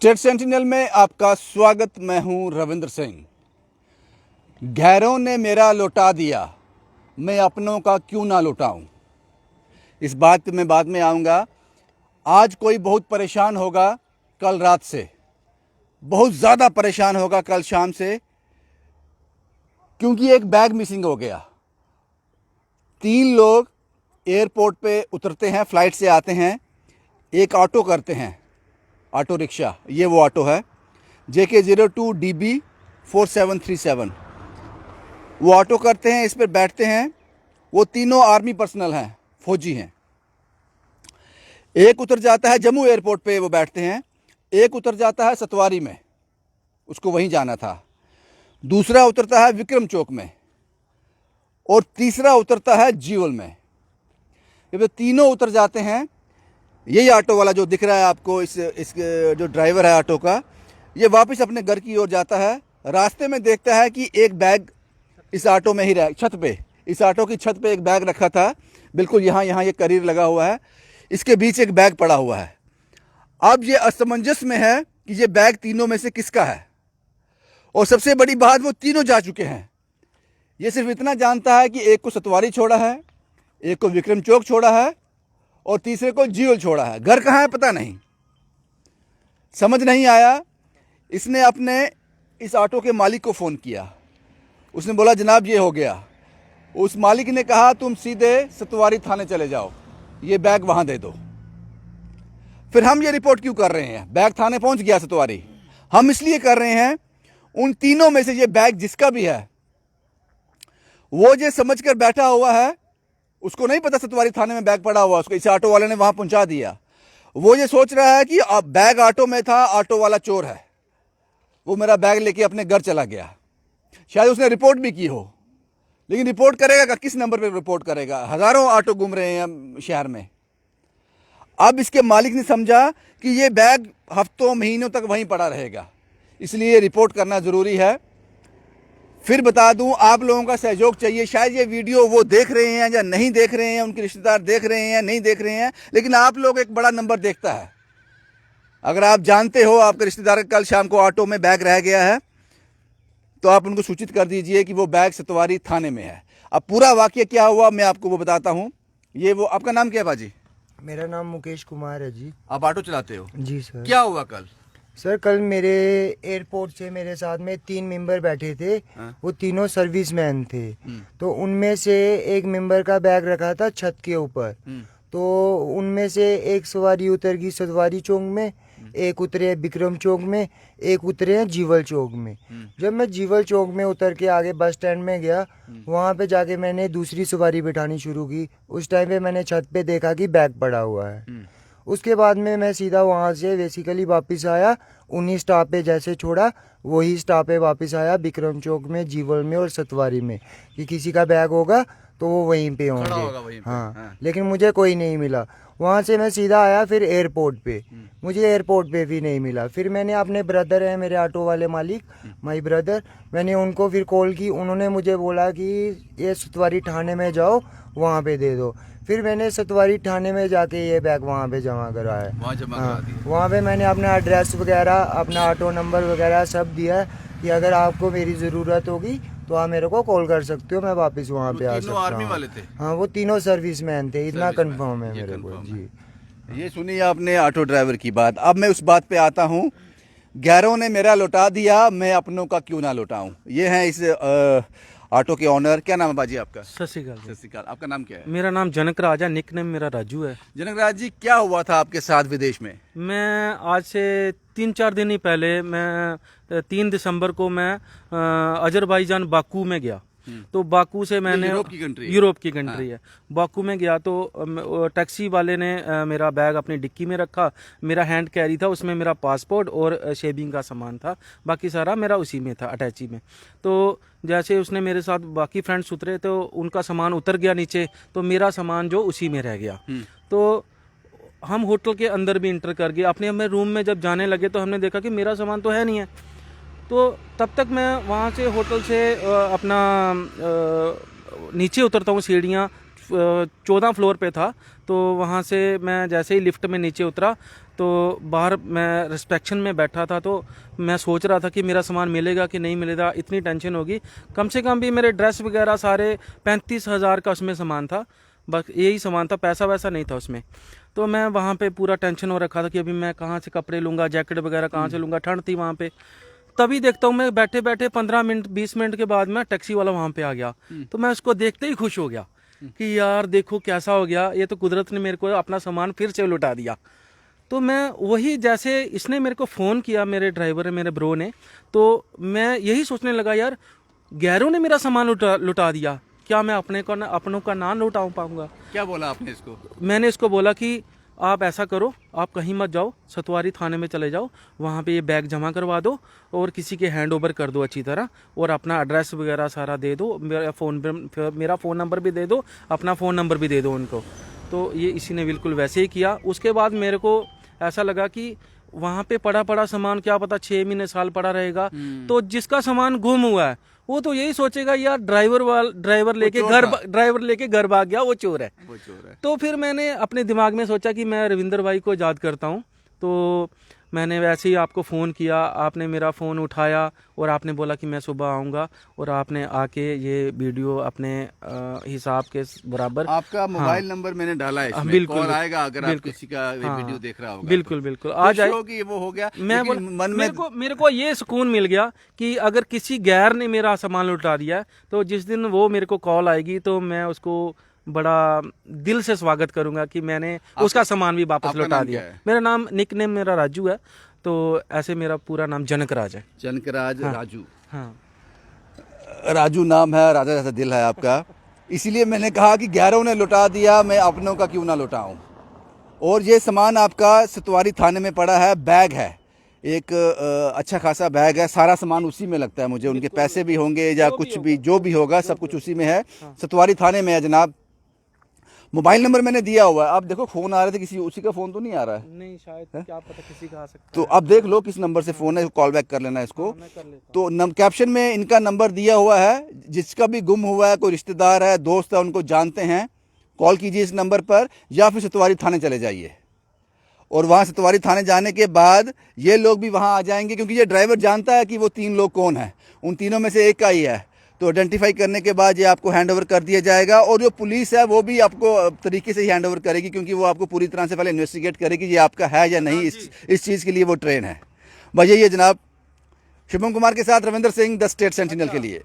State sentinel में आपका स्वागत। मैं हूं रविंद्र सिंह। गैरों ने मेरा लौटा दिया, मैं अपनों का क्यों ना लौटाऊं। इस बात में बाद में आऊँगा। आज कोई बहुत परेशान होगा, कल रात से बहुत ज़्यादा परेशान होगा कल शाम से, क्योंकि एक बैग मिसिंग हो गया। 3 लोग एयरपोर्ट पे उतरते हैं, फ़्लाइट से आते हैं, एक ऑटो करते हैं, ऑटो रिक्शा। ये वो ऑटो है JK02DB 4737। वो ऑटो करते हैं, इस पर बैठते हैं। वो तीनों आर्मी पर्सनल हैं, फौजी हैं। एक उतर जाता है जम्मू एयरपोर्ट पे, वो बैठते हैं। एक उतर जाता है सतवारी में, उसको वहीं जाना था। दूसरा उतरता है विक्रम चौक में और तीसरा उतरता है जीवल में। जब ये तीनों उतर जाते हैं, यही ऑटो वाला जो दिख रहा है आपको, इस जो ड्राइवर है ऑटो का, ये वापस अपने घर की ओर जाता है। रास्ते में देखता है कि एक बैग इस ऑटो में ही छत पे, इस ऑटो की छत पे एक बैग रखा था, बिल्कुल यहाँ ये करीर लगा हुआ है, इसके बीच एक बैग पड़ा हुआ है। अब ये असमंजस में है कि ये बैग तीनों में से किसका है। और सबसे बड़ी बात, वो तीनों जा चुके हैं। ये सिर्फ इतना जानता है कि एक को सतवारी छोड़ा है, एक को विक्रम चौक छोड़ा है और तीसरे को जीवल छोड़ा है। घर कहाँ है पता नहीं, समझ नहीं आया। इसने अपने इस ऑटो के मालिक को फ़ोन किया। उसने बोला जनाब ये हो गया। उस मालिक ने कहा तुम सीधे सतवारी थाने चले जाओ, ये बैग वहाँ दे दो। फिर हम ये रिपोर्ट क्यों कर रहे हैं? बैग थाने पहुँच गया सतवारी। हम इसलिए कर रहे हैं, उन तीनों में से ये बैग जिसका भी है, वो जो समझ कर बैठा हुआ है, उसको नहीं पता सतवारी थाने में बैग पड़ा हुआ, उसको इस ऑटो वाले ने वहां पहुंचा दिया। वो ये सोच रहा है कि अब बैग ऑटो में था, ऑटो वाला चोर है, वो मेरा बैग लेके अपने घर चला गया। शायद उसने रिपोर्ट भी की हो, लेकिन रिपोर्ट करेगा किस नंबर पे रिपोर्ट करेगा? हजारों ऑटो घूम रहे हैं शहर में। अब इसके मालिक ने समझा कि ये बैग हफ्तों महीनों तक वहीं पड़ा रहेगा, इसलिए रिपोर्ट करना जरूरी है। फिर बता दूं, आप लोगों का सहयोग चाहिए। शायद ये वीडियो वो देख रहे हैं या नहीं देख रहे हैं, उनके रिश्तेदार देख रहे हैं या नहीं देख रहे हैं, लेकिन आप लोग एक बड़ा नंबर देखता है। अगर आप जानते हो आपके रिश्तेदार कल शाम को ऑटो में बैग रह गया है, तो आप उनको सूचित कर दीजिए कि वो बैग सतवारी थाने में है। अब पूरा वाकया क्या हुआ मैं आपको वो बताता हूँ। ये वो, आपका नाम क्या है बाजी? मेरा नाम मुकेश कुमार है जी। आप ऑटो चलाते हो? जी सर। क्या हुआ कल? सर कल मेरे एयरपोर्ट से मेरे साथ में 3 मेंबर बैठे थे। वो तीनों सर्विसमैन थे। तो उनमें से एक मेंबर का बैग रखा था छत के ऊपर। तो उनमें से एक सवारी उतर गई सतवारी चौक में, एक उतरे विक्रम चौक में, एक उतरे हैं जीवल चौक में। जब मैं जीवल चौक में उतर के आगे बस स्टैंड में गया, वहाँ पे जाके मैंने दूसरी सवारी बिठानी शुरू की। उस टाइम पे मैंने छत पे देखा कि बैग पड़ा हुआ है। उसके बाद में मैं सीधा वहाँ से बेसिकली वापस आया। उन्हीं स्टॉप पे जैसे छोड़ा वही स्टॉप पे वापस आया, विक्रम चौक में, जीवल में और सतवारी में, कि किसी का बैग होगा तो वो वहीं पे होंगे। हाँ, लेकिन मुझे कोई नहीं मिला। वहाँ से मैं सीधा आया फिर एयरपोर्ट पे, मुझे एयरपोर्ट पे भी नहीं मिला। फिर मैंने अपने ब्रदर हैं मेरे ऑटो वाले मालिक, माई ब्रदर, मैंने उनको फिर कॉल की। उन्होंने मुझे बोला कि ये सतवारी थाने में जाओ, वहाँ पे दे दो। फिर मैंने सतवारी थाने में जाके ये बैग वहाँ पे जमा कराया। वहाँ पे मैंने अपना एड्रेस वगैरह, अपना ऑटो नंबर वगैरह सब दिया कि अगर आपको मेरी ज़रूरत होगी तो आप मेरे को कॉल कर सकते हो, मैं वापस वहाँ पे आ सकता हूँ। आर्मी वाले थे? हाँ, वो तीनों सर्विसमैन थे, इतना कंफर्म है मेरे को जी। ये सुनिए आपने ऑटो ड्राइवर की बात। अब मैं उस बात पे आता हूँ, गैरों ने मेरा लौटा दिया, मैं अपनों का क्यों ना लौटाऊं। ये है इस ऑटो के ऑनर। क्या नाम है बाजी आपका? सत श्री अकाल। सत श्री अकाल। आपका नाम क्या है? मेरा नाम जनक राज है, निक नेम मेरा राजू है। जनक राज जी, क्या हुआ था आपके साथ विदेश में? मैं आज से 3-4 दिन ही पहले, मैं 3 दिसंबर को मैं अजरबैजान बाकू में गया। तो बाकू से मैंने, यूरोप की कंट्री है। बाकू में गया तो टैक्सी वाले ने मेरा बैग अपनी डिक्की में रखा। मेरा हैंड कैरी था, उसमें मेरा पासपोर्ट और शेविंग का सामान था, बाकी सारा मेरा उसी में था, अटैची में। तो जैसे उसने मेरे साथ बाकी फ्रेंड्स उतरे तो उनका सामान उतर गया नीचे, तो मेरा सामान जो उसी में रह गया। तो हम होटल के अंदर भी इंटर कर गए। अपने हमें रूम में जब जाने लगे तो हमने देखा कि मेरा सामान तो है नहीं है। तो तब तक मैं वहाँ से होटल से अपना नीचे उतरता हूँ, सीढ़ियाँ 14 फ्लोर पे था। तो वहाँ से मैं जैसे ही लिफ्ट में नीचे उतरा तो बाहर मैं रिस्पेक्शन में बैठा था, तो मैं सोच रहा था कि मेरा सामान मिलेगा कि नहीं मिलेगा, इतनी टेंशन होगी। कम से कम भी मेरे ड्रेस वगैरह सारे 35,000 का उसमें सामान था, बस यही सामान था, पैसा वैसा नहीं था उसमें। तो मैं वहाँ पे पूरा टेंशन हो रखा था कि अभी मैं कहाँ से कपड़े लूँगा, जैकेट वगैरह कहाँ से लूँगा, ठंड थी वहाँ पे। तभी देखता हूँ मैं बैठे बैठे 15 मिनट 20 मिनट के बाद में टैक्सी वाला वहाँ पे आ गया। तो मैं उसको देखते ही खुश हो गया कि यार देखो कैसा हो गया, ये तो कुदरत ने मेरे को अपना सामान फिर से लुटा दिया। तो मैं वही, जैसे इसने मेरे को फ़ोन किया, मेरे ड्राइवर मेरे ब्रो ने, तो मैं यही सोचने लगा यार गैरों ने मेरा सामान लुटा दिया, क्या मैं अपनों का ना लुटा पाऊंगा। क्या बोला आपने इसको? मैंने इसको बोला कि आप ऐसा करो, आप कहीं मत जाओ, सतवारी थाने में चले जाओ, वहाँ पे ये बैग जमा करवा दो और किसी के हैंड ओवर कर दो अच्छी तरह, और अपना एड्रेस वगैरह सारा दे दो, मेरा फ़ोन नंबर भी दे दो, अपना फ़ोन नंबर भी दे दो उनको। तो ये इसी ने बिल्कुल वैसे ही किया। उसके बाद मेरे को ऐसा लगा कि वहाँ पे पड़ा सामान क्या पता 6 महीने साल पड़ा रहेगा, तो जिसका सामान गुम हुआ है वो तो यही सोचेगा यार ड्राइवर लेके घर भाग गया, वो चोर है। तो फिर मैंने अपने दिमाग में सोचा कि मैं रविंदर भाई को याद करता हूँ, तो मैंने वैसे ही आपको फ़ोन किया, आपने मेरा फ़ोन उठाया और आपने बोला कि मैं सुबह आऊँगा, और आपने आके ये वीडियो अपने हिसाब के बराबर आपका मोबाइल नंबर मैंने डाला है इसमें, बिल्कुल, कॉल आएगा अगर आप किसी का वीडियो देख रहा होगा। बिल्कुल आ जाए। कि वो हो गया, मैं मन में मेरे को ये सुकून मिल गया कि अगर किसी गैर ने मेरा सामान लुटा दिया है, तो जिस दिन वो मेरे को कॉल आएगी तो मैं उसको बड़ा दिल से स्वागत करूंगा कि मैंने उसका सामान भी वापस लौटा दिया। मेरा नाम निकनेम मेरा राजू है, तो ऐसे मेरा पूरा नाम जनकराज है। जनकराज। हाँ, राजू। हाँ, राजू नाम है, राजा जैसा दिल है आपका। इसीलिए मैंने कहा कि गैरों ने लुटा दिया, मैं अपनों का क्यों ना लुटाऊं। और ये सामान आपका सतवारी थाने में पड़ा है, बैग है, एक अच्छा खासा बैग है, सारा सामान उसी में लगता है मुझे, उनके पैसे भी होंगे या कुछ भी जो भी होगा सब कुछ उसी में है, सतवारी थाने में है जनाब। मोबाइल नंबर मैंने दिया हुआ है, आप देखो फ़ोन आ रहे थे, किसी उसी का फ़ोन तो नहीं आ रहा है? नहीं शायद क्या पता किसी का आ सकता है। तो अब देख लो किस नंबर से फ़ोन है, कॉल बैक कर लेना इसको। मैं कर लेता तो कैप्शन में इनका नंबर दिया हुआ है, जिसका भी गुम हुआ है, कोई रिश्तेदार है, दोस्त है, उनको जानते हैं, कॉल कीजिए इस नंबर पर, या फिर सतवारी थाने चले जाइए। और वहाँ सतवारी थाने जाने के बाद ये लोग भी वहाँ आ जाएंगे, क्योंकि ये ड्राइवर जानता है कि वो 3 लोग कौन हैं, उन तीनों में से एक का ही है। तो आइडेंटिफाई करने के बाद ये आपको हैंड ओवर कर दिया जाएगा, और जो पुलिस है वो भी आपको तरीके से ही हैंड ओवर करेगी, क्योंकि वो आपको पूरी तरह से पहले इन्वेस्टिगेट करेगी ये आपका है या नहीं। इस चीज़ के लिए वो ट्रेन है। बस यही है जनाब। शुभम कुमार के साथ Ravinder Singh, the state sentinel के लिए।